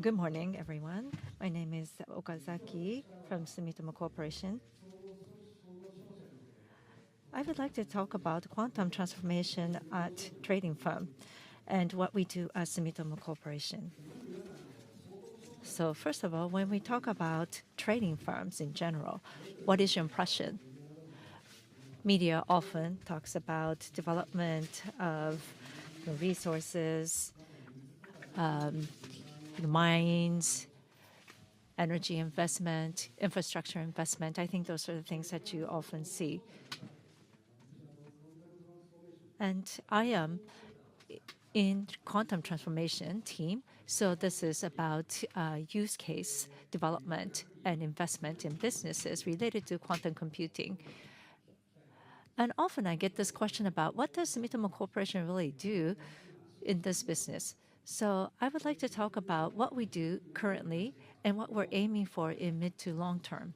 Good morning, everyone. My name is Okazaki from Sumitomo Corporation. I would like to talk about quantum transformation at trading firm and what we do at Sumitomo Corporation. So first of all, when we talk about trading firms in general, what is your impression? Media often talks about development of resources, mines, energy investment, infrastructure investment. I think those are the things that you often see. And I am in quantum transformation team. So this is about use case development and investment in businesses related to quantum computing. And often I get this question about what does Sumitomo Corporation really do in this business? So I would like to talk about what we do currently and what we're aiming for in mid to long term.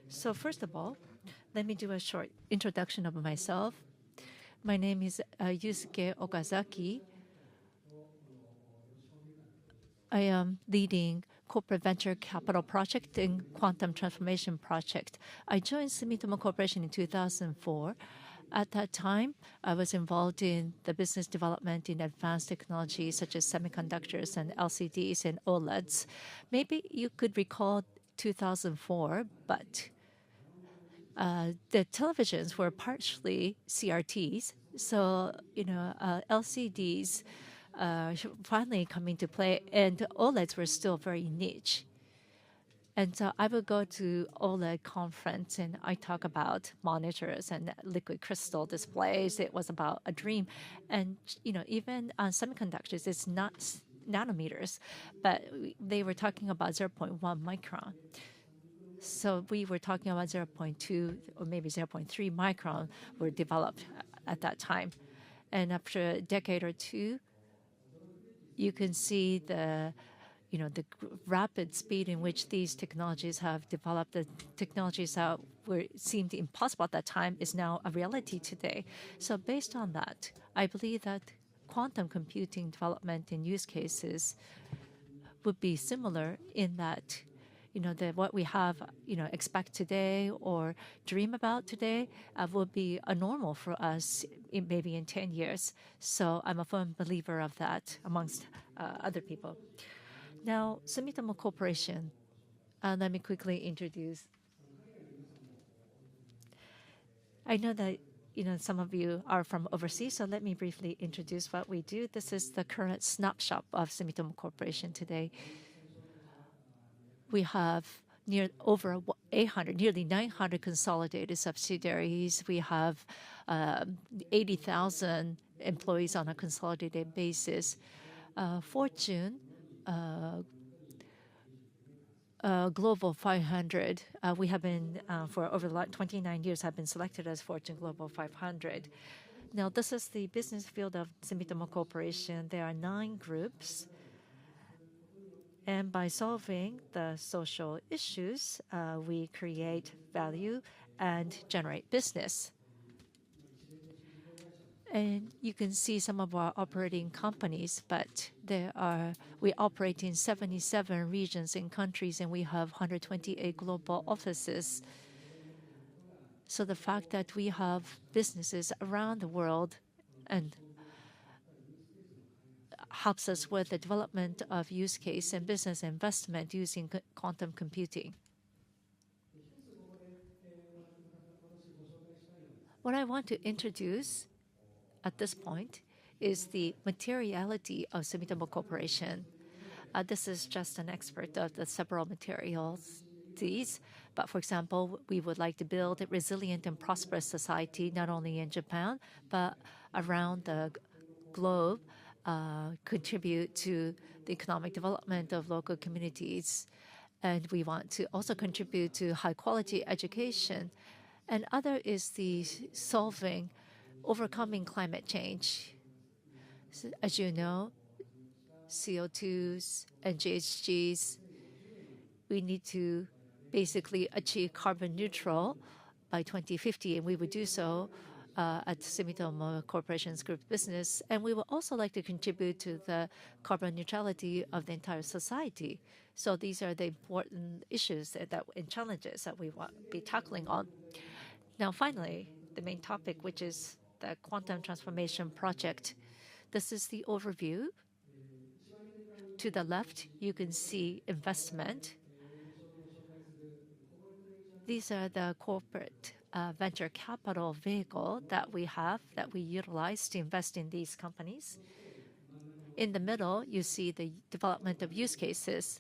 So first of all, let me do a short introduction of myself. My name is Yusuke Okazaki. I am leading corporate venture capital project and quantum transformation project. I joined Sumitomo Corporation in 2004. At that time, I was involved in the business development in advanced technologies such as semiconductors and LCDs and OLEDs. Maybe you could recall 2004, but the televisions were partially CRTs. So, LCDs finally coming to play, and OLEDs were still very niche. And so I would go to OLED conference and I talk about monitors and liquid crystal displays. It was about a dream. And, even on semiconductors, it's not nanometers, but they were talking about 0.1 micron. So we were talking about 0.2 or maybe 0.3 micron were developed at that time. And after a decade or two, you can see the rapid speed in which these technologies have developed. The technologies that seemed impossible at that time is now a reality today. So based on that, I believe that quantum computing development in use cases would be similar in that what we have, expect today or dream about today will be a normal for us maybe in 10 years. So I'm a firm believer of that amongst other people. Now, Sumitomo Corporation, let me quickly introduce. I know that some of you are from overseas, so let me briefly introduce what we do. This is the current snapshot of Sumitomo Corporation today. We have over 800, nearly 900 consolidated subsidiaries. We have 80,000 employees on a consolidated basis. Fortune Global 500. We have been, for over 29 years, have been selected as Fortune Global 500. Now, this is the business field of Sumitomo Corporation. There are 9 groups. And by solving the social issues, we create value and generate business. And you can see some of our operating companies, but we operate in 77 regions and countries, and we have 128 global offices. So the fact that we have businesses around the world and helps us with the development of use case and business investment using quantum computing. What I want to introduce at this point is the materiality of Sumitomo Corporation. This is just an expert of the several materials. But for example, we would like to build a resilient and prosperous society, not only in Japan, but around the globe, contribute to the economic development of local communities. And we want to also contribute to high quality education. And other is the overcoming climate change. So, as you know, CO2s and GHGs, we need to basically achieve carbon neutral by 2050, and we would do so at Sumitomo Corporation's group business, and we would also like to contribute to the carbon neutrality of the entire society. So these are the important issues and challenges that we want to be tackling on. Now, finally, the main topic, which is the quantum transformation project. This is the overview. To the left, you can see investment. These are the corporate venture capital vehicle that we have, that we utilize to invest in these companies. In the middle, you see the development of use cases.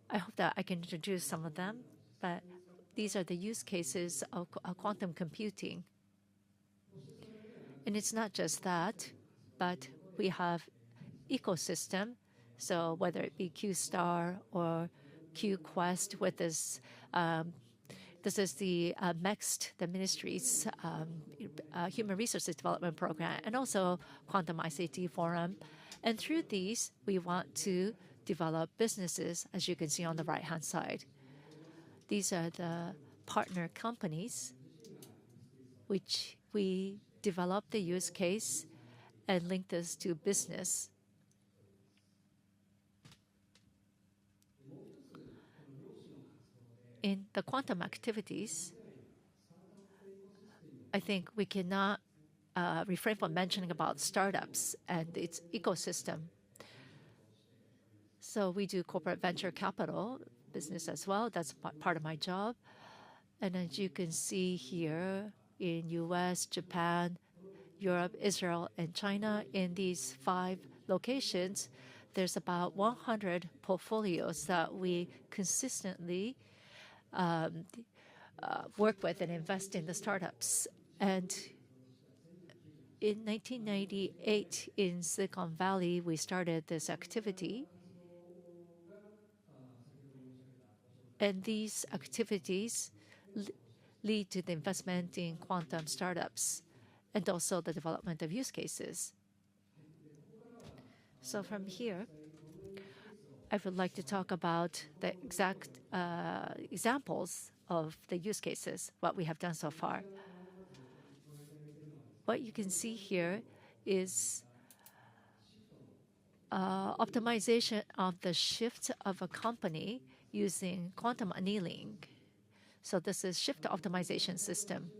I hope that I can introduce some of them, but these are the use cases of quantum computing. And it's not just that, but we have ecosystem. So whether it be QStar or QQuest with this is the MEXT, the ministry's Human Resources Development Program, and also Quantum ICT Forum. And through these, we want to develop businesses, as you can see on the right-hand side. These are the partner companies which we develop the use case and link this to business. In the quantum activities, I think we cannot refrain from mentioning about startups and its ecosystem. So we do corporate venture capital business as well. That's part of my job. And as you can see here in US, Japan, Europe, Israel, and China, in these 5 locations, there's about 100 portfolios that we consistently work with and invest in the startups. And in 1998, in Silicon Valley, we started this activity. And these activities lead to the investment in quantum startups and also the development of use cases. So from here, I would like to talk about the exact examples of the use cases, what we have done so far. What you can see here is optimization of the shift of a company using quantum annealing. So this is shift optimization system.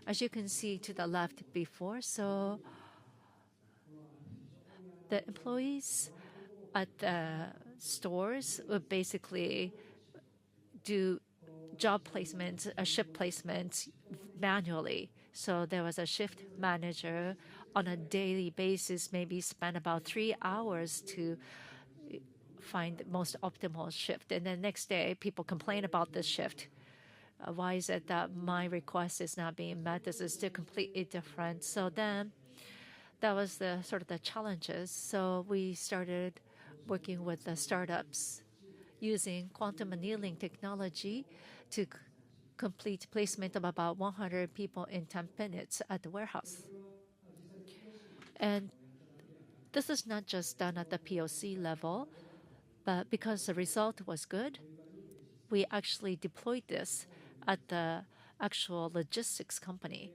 As you can see to the left before, so the employees at the stores would basically do job placements, shift placements manually. So there was a shift manager on a daily basis, maybe spend about 3 hours to find the most optimal shift. And then next day, people complain about this shift. Why is it that my request is not being met? This is still completely different. So then that was the sort of the challenges. So we started working with the startups using quantum annealing technology to complete placement of about 100 people in 10 minutes at the warehouse. And this is not just done at the POC level, but because the result was good, we actually deployed this at the actual logistics company.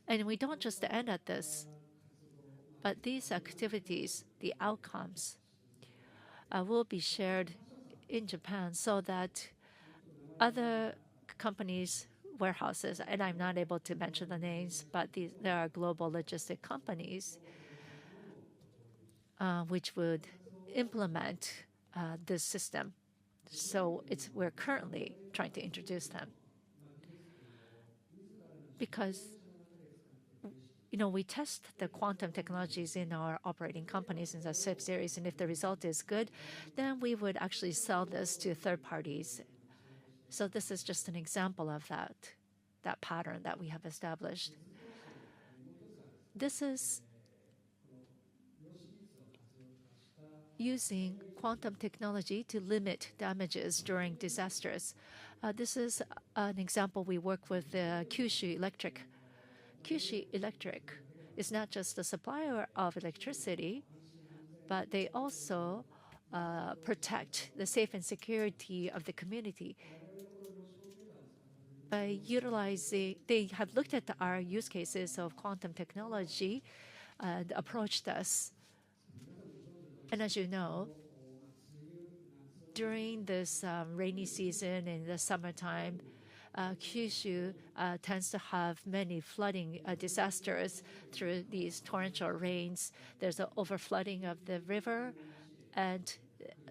And we don't just end at this, but these activities, the outcomes, will be shared in Japan so that other companies, warehouses, and I'm not able to mention the names, but there are global logistic companies which would implement this system. So we're currently trying to introduce them. Because we test the quantum technologies in our operating companies in the subsidiaries, and if the result is good, then we would actually sell this to third parties. So this is just an example of that pattern that we have established. This is using quantum technology to limit damages during disasters. This is an example we work with Kyushu Electric. Kyushu Electric is not just a supplier of electricity, but they also protect the safe and security of the community. by utilizing, they have looked at our use cases of quantum technology and approached us. And as you know, during this rainy season in the summertime, Kyushu tends to have many flooding disasters through these torrential rains. There's an overflooding of the river, and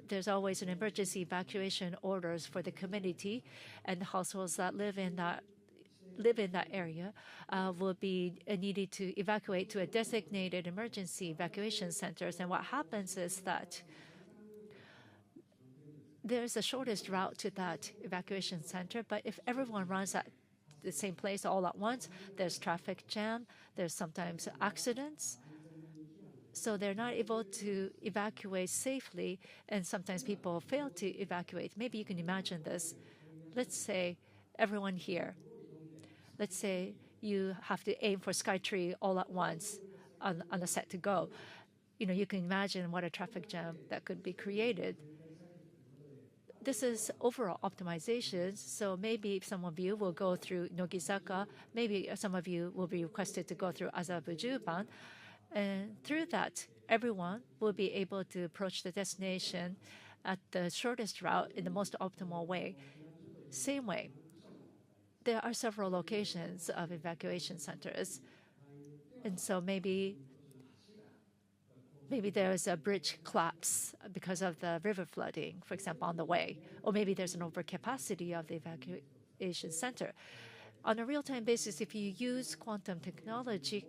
there's always an emergency evacuation orders for the community, and the households that live in that area will be needed to evacuate to a designated emergency evacuation centers. And what happens is that there's a shortest route to that evacuation center, but if everyone runs at the same place all at once, there's traffic jam, there's sometimes accidents. So they're not able to evacuate safely, and sometimes people fail to evacuate. Maybe you can imagine this. Let's say everyone here, let's say you have to aim for Skytree all at once on the set to go. You can imagine what a traffic jam that could be created. This is overall optimization. So maybe some of you will go through Nogizaka. Maybe some of you will be requested to go through Azabujuban. And through that, everyone will be able to approach the destination at the shortest route in the most optimal way. Same way, there are several locations of evacuation centers. And so maybe there is a bridge collapse because of the river flooding, for example, on the way. Or maybe there's an overcapacity of the evacuation center. On a real-time basis, if you use quantum technology,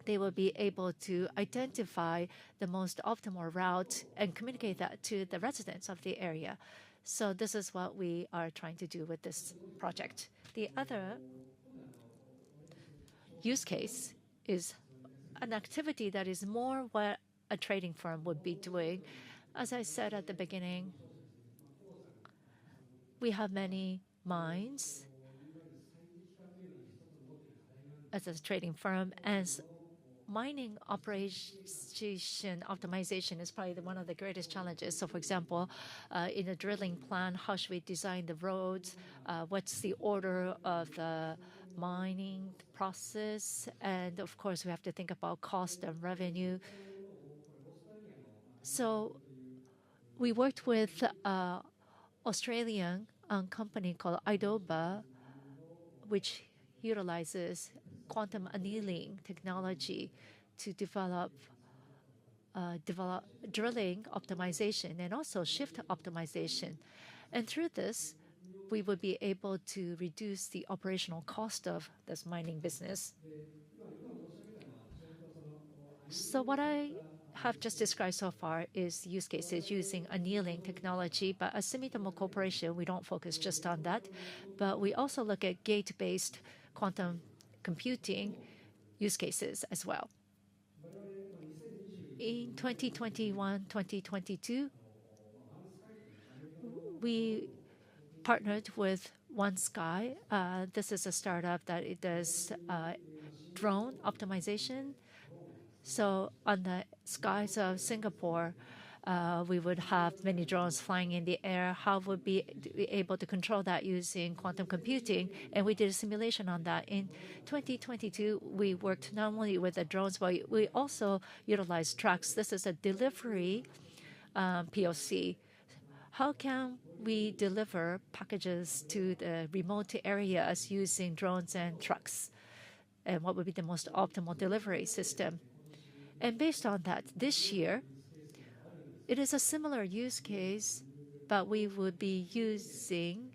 they will be able to identify the most optimal route and communicate that to the residents of the area. So this is what we are trying to do with this project. The other use case is an activity that is more what a trading firm would be doing. As I said at the beginning, we have many mines as a trading firm, and mining operation optimization is probably one of the greatest challenges. So for example, in a drilling plan, how should we design the roads? What's the order of the mining process? And of course, we have to think about cost and revenue. So we worked with an Australian company called Idoba, which utilizes quantum annealing technology to develop drilling optimization and also shift optimization. And through this, we would be able to reduce the operational cost of this mining business. So what I have just described so far is use cases using annealing technology, but as Sumitomo Corporation, we don't focus just on that, but we also look at gate-based quantum computing use cases as well. In 2021, 2022, we partnered with One Sky. This is a startup that it does drone optimization. So on the skies of Singapore, we would have many drones flying in the air. How would we be able to control that using quantum computing? And we did a simulation on that. In 2022, we worked not only with the drones, but we also utilized trucks. This is a delivery POC. How can we deliver packages to the remote areas using drones and trucks? And what would be the most optimal delivery system? And based on that, this year, it is a similar use case, but we would be using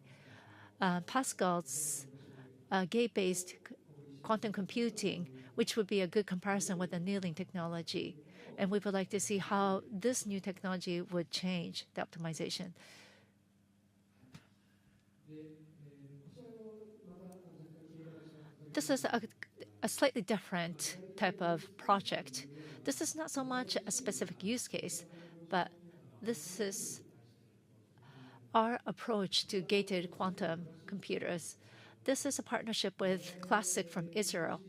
Pascal's gate-based quantum computing, which would be a good comparison with annealing technology. And we would like to see how this new technology would change the optimization. This is a slightly different type of project. This is not so much a specific use case, but this is our approach to gated quantum computers. This is a partnership with Classic from Israel.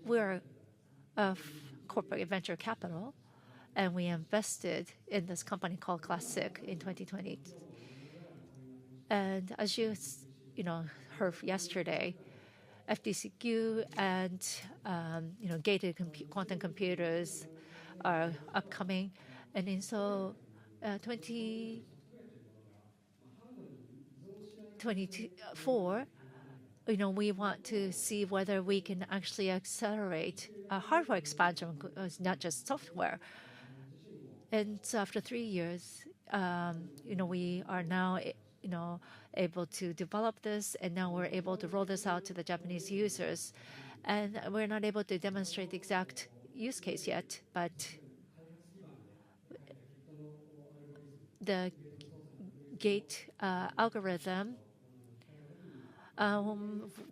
We're a corporate venture capital, and we invested in this company called Classic in 2020. And as you heard yesterday. FDCQ and gated quantum computers are upcoming, and then so 2024, we want to see whether we can actually accelerate hardware expansion, not just software. And so after 3 years, we are now, able to develop this, and now we're able to roll this out to the Japanese users. And we're not able to demonstrate the exact use case yet, but the gate algorithm,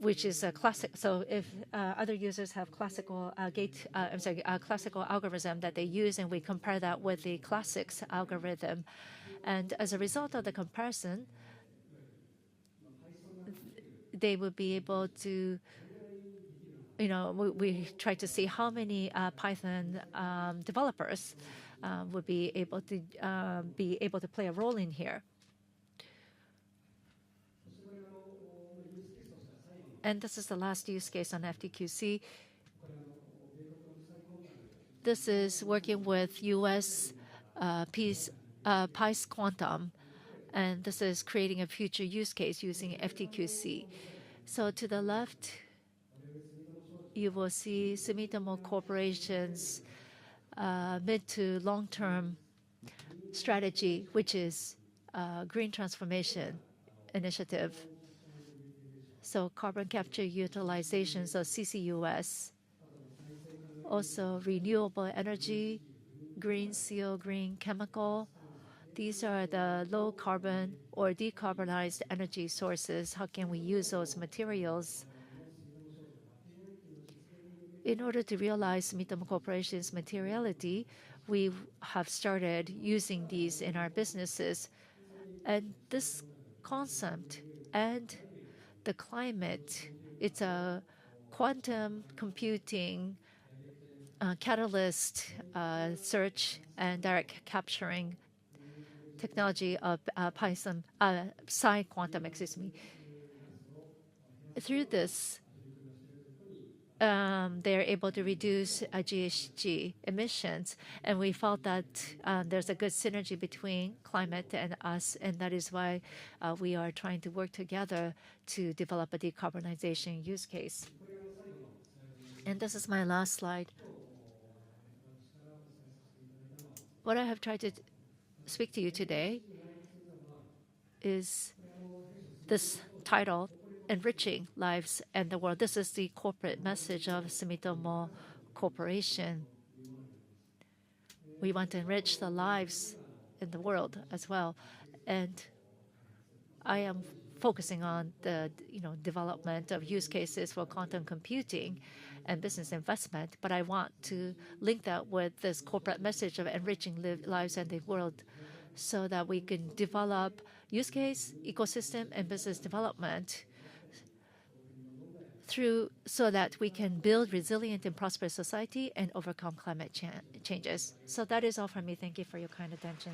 which is a classic. So if other users have classical classical algorithm that they use, and we compare that with the classics algorithm, and as a result of the comparison, they would be able to, we try to see how many Python developers would be able to play a role in here. And this is the last use case on FTQC. This is working with US PICE Quantum, and this is creating a future use case using FTQC. So to the left, you will see Sumitomo Corporation's mid to long-term strategy, which is green transformation initiative. So carbon capture utilization, so CCUS, also renewable energy, green steel, green chemical. These are the low carbon or decarbonized energy sources. How can we use those materials? In order to realize Sumitomo Corporation's materiality, we have started using these in our businesses. And this concept and the climate, it's a quantum computing catalyst search and direct capturing technology of psi quantum, Through this, they're able to reduce GHG emissions, and we felt that there's a good synergy between climate and us, and that is why we are trying to work together to develop a decarbonization use case. And this is my last slide. What I have tried to speak to you today is this title, Enriching Lives and the World. This is the corporate message of Sumitomo Corporation. We want to enrich the lives in the world as well. And I am focusing on the development of use cases for quantum computing and business investment, but I want to link that with this corporate message of enriching lives and the world, so that we can develop use case, ecosystem, and business development so that we can build resilient and prosperous society and overcome climate changes. So that is all from me. Thank you for your kind attention.